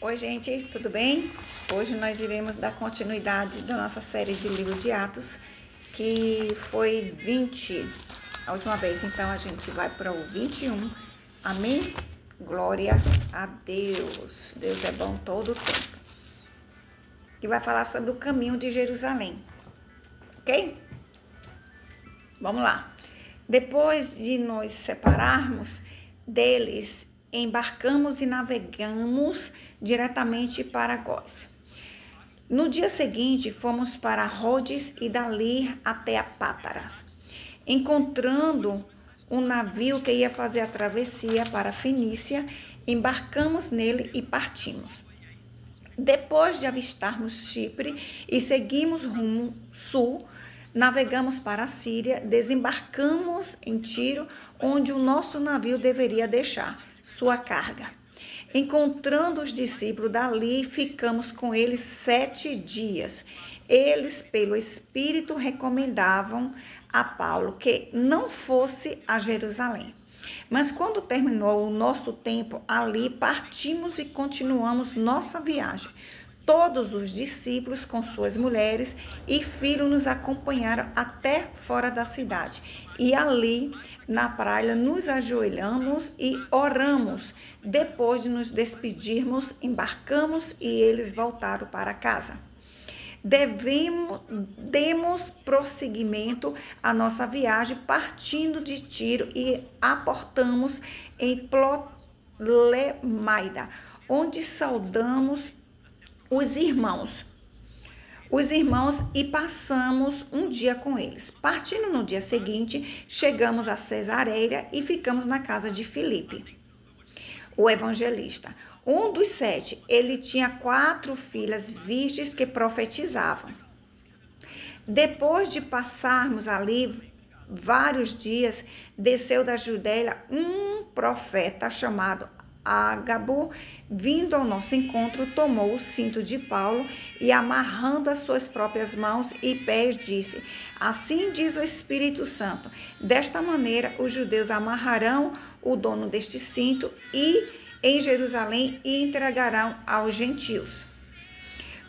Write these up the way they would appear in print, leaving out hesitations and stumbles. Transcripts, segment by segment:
Oi, gente, tudo bem? Hoje nós iremos dar continuidade da nossa série de livro de Atos, que foi 20 a última vez, então a gente vai para o 21. Amém? Glória a Deus. Deus é bom todo o tempo. Que vai falar sobre o caminho de Jerusalém, ok? Vamos lá. Depois de nos separarmos deles, embarcamos e navegamos diretamente para Góis. No dia seguinte, fomos para Rhodes e dali até a Pátara, encontrando um navio que ia fazer a travessia para a Fenícia, embarcamos nele e partimos. Depois de avistarmos Chipre e seguimos rumo sul, navegamos para a Síria, desembarcamos em Tiro, onde o nosso navio deveria deixar sua carga. Encontrando os discípulos dali, ficamos com eles 7 dias. Eles, pelo Espírito, recomendavam a Paulo que não fosse a Jerusalém. Mas quando terminou o nosso tempo ali, partimos e continuamos nossa viagem. Todos os discípulos com suas mulheres e filhos nos acompanharam até fora da cidade. E ali, na praia, nos ajoelhamos e oramos. Depois de nos despedirmos, embarcamos e eles voltaram para casa. Demos prosseguimento à nossa viagem, partindo de Tiro e aportamos em Ptolemaida, onde saudamos os irmãos e passamos um dia com eles. Partindo no dia seguinte, chegamos a Cesareia e ficamos na casa de Filipe, o evangelista. Um dos 7, ele tinha 4 filhas virgens que profetizavam. Depois de passarmos ali vários dias, desceu da Judéia um profeta chamado Ágabo, vindo ao nosso encontro, tomou o cinto de Paulo e, amarrando as suas próprias mãos e pés, disse: assim diz o Espírito Santo, desta maneira os judeus amarrarão o dono deste cinto em Jerusalém e entregarão aos gentios.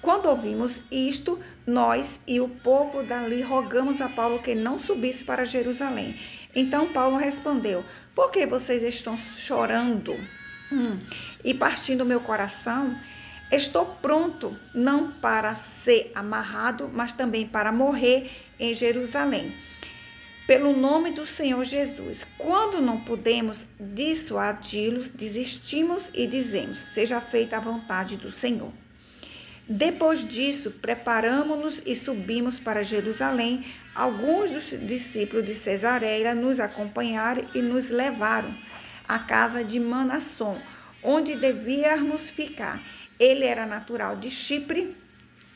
Quando ouvimos isto, nós e o povo dali rogamos a Paulo que não subisse para Jerusalém. Então Paulo respondeu: por que vocês estão chorando? E partindo meu coração, estou pronto não para ser amarrado, mas também para morrer em Jerusalém, pelo nome do Senhor Jesus. Quando não pudemos dissuadi-los, desistimos e dizemos: seja feita a vontade do Senhor. Depois disso, preparamos-nos e subimos para Jerusalém. Alguns dos discípulos de Cesareia nos acompanharam e nos levaram à casa de Mnasson, onde devíamos ficar. Ele era natural de Chipre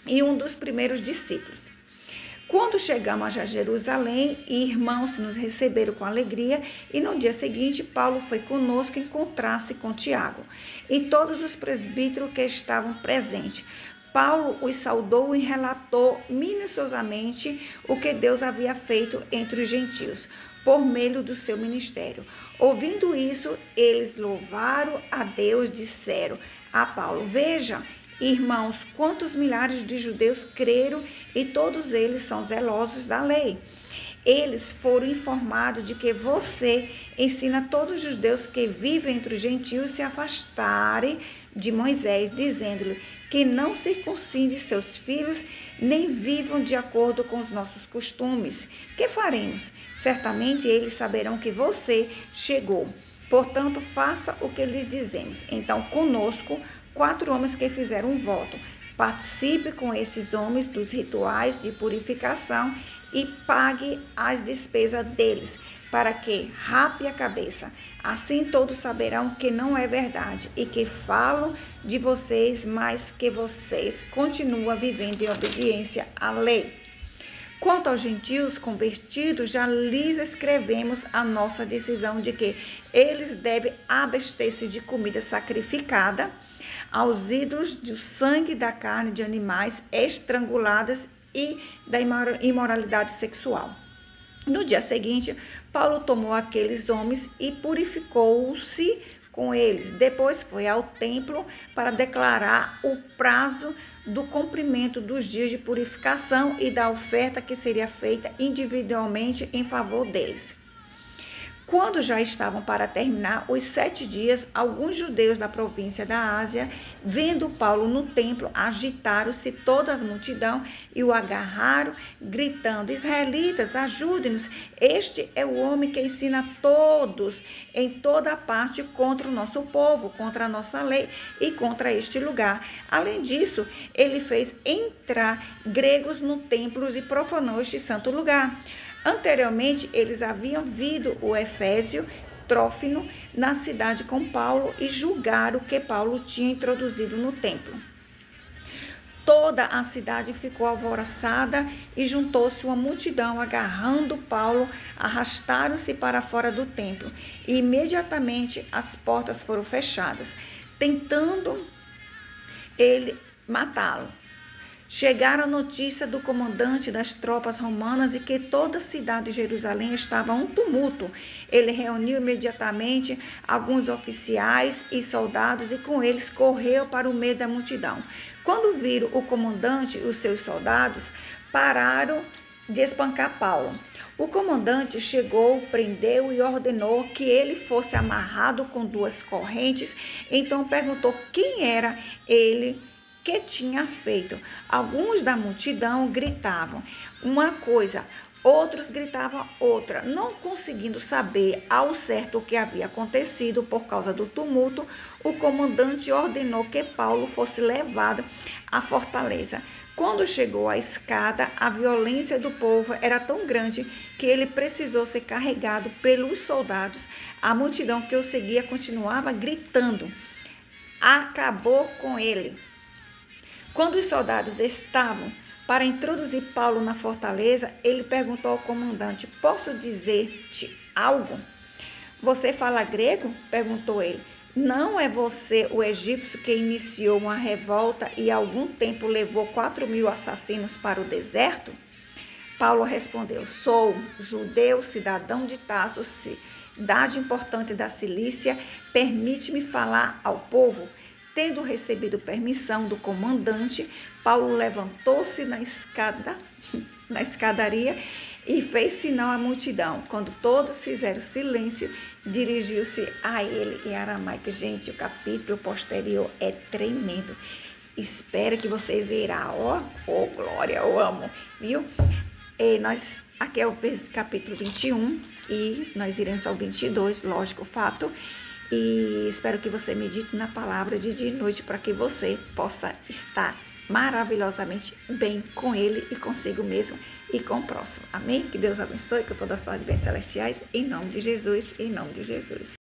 e um dos primeiros discípulos. Quando chegamos a Jerusalém, irmãos nos receberam com alegria, e no dia seguinte Paulo foi conosco encontrar-se com Tiago e todos os presbíteros que estavam presentes. Paulo os saudou e relatou minuciosamente o que Deus havia feito entre os gentios, por meio do seu ministério. Ouvindo isso, eles louvaram a Deus, disseram a Paulo: veja, irmãos, quantos milhares de judeus creram e todos eles são zelosos da lei. Eles foram informados de que você ensina todos os judeus que vivem entre os gentios se afastarem de Moisés, dizendo-lhe que não circuncide seus filhos, nem vivam de acordo com os nossos costumes. Que faremos? Certamente eles saberão que você chegou. Portanto, faça o que lhes dizemos. Então, conosco, 4 homens que fizeram um voto. Participe com esses homens dos rituais de purificação e pague as despesas deles, para que rape a cabeça. Assim todos saberão que não é verdade e que falam de vocês, mas que vocês continuam vivendo em obediência à lei. Quanto aos gentios convertidos, já lhes escrevemos a nossa decisão de que eles devem abster-se de comida sacrificada aos ídolos, do sangue da carne de animais estranguladas e da imoralidade sexual. No dia seguinte, Paulo tomou aqueles homens e purificou-se com eles. Depois foi ao templo para declarar o prazo do cumprimento dos dias de purificação e da oferta que seria feita individualmente em favor deles. Quando já estavam para terminar os 7 dias, alguns judeus da província da Ásia, vendo Paulo no templo, agitaram-se toda a multidão e o agarraram, gritando: israelitas, ajude-nos! Este é o homem que ensina todos em toda parte contra o nosso povo, contra a nossa lei e contra este lugar. Além disso, ele fez entrar gregos no templo e profanou este santo lugar. Anteriormente, eles haviam visto o Efésio Trófimo na cidade com Paulo e julgaram que Paulo tinha introduzido no templo. Toda a cidade ficou alvoroçada e juntou-se uma multidão, agarrando Paulo, arrastaram-se para fora do templo. E imediatamente as portas foram fechadas, tentando ele matá-lo. Chegaram a notícia do comandante das tropas romanas de que toda a cidade de Jerusalém estava um tumulto. Ele reuniu imediatamente alguns oficiais e soldados e com eles correu para o meio da multidão. Quando viram o comandante e os seus soldados, pararam de espancar Paulo. O comandante chegou, prendeu e ordenou que ele fosse amarrado com 2 correntes. Então perguntou quem era ele que tinha feito. Alguns da multidão gritavam uma coisa, outros gritavam outra. Não conseguindo saber ao certo o que havia acontecido por causa do tumulto, o comandante ordenou que Paulo fosse levado à fortaleza. Quando chegou à escada, a violência do povo era tão grande que ele precisou ser carregado pelos soldados. A multidão que o seguia continuava gritando: acabou com ele. Quando os soldados estavam para introduzir Paulo na fortaleza, ele perguntou ao comandante: posso dizer-te algo? Você fala grego? Perguntou ele. Não é você o egípcio que iniciou uma revolta e há algum tempo levou 4.000 assassinos para o deserto? Paulo respondeu: sou judeu, cidadão de Tarso, cidade importante da Cilícia. Permite-me falar ao povo. Tendo recebido permissão do comandante, Paulo levantou-se na escadaria e fez sinal à multidão. Quando todos fizeram silêncio, dirigiu-se a ele em aramaico. Gente, o capítulo posterior é tremendo. Espero que você verá. Oh, glória, eu amo, viu? Aqui é o capítulo 21 e nós iremos ao 22, lógico, fato. E espero que você medite na palavra de dia e noite para que você possa estar maravilhosamente bem com ele e consigo mesmo e com o próximo. Amém? Que Deus abençoe com toda a sorte de bens celestiais, em nome de Jesus, em nome de Jesus.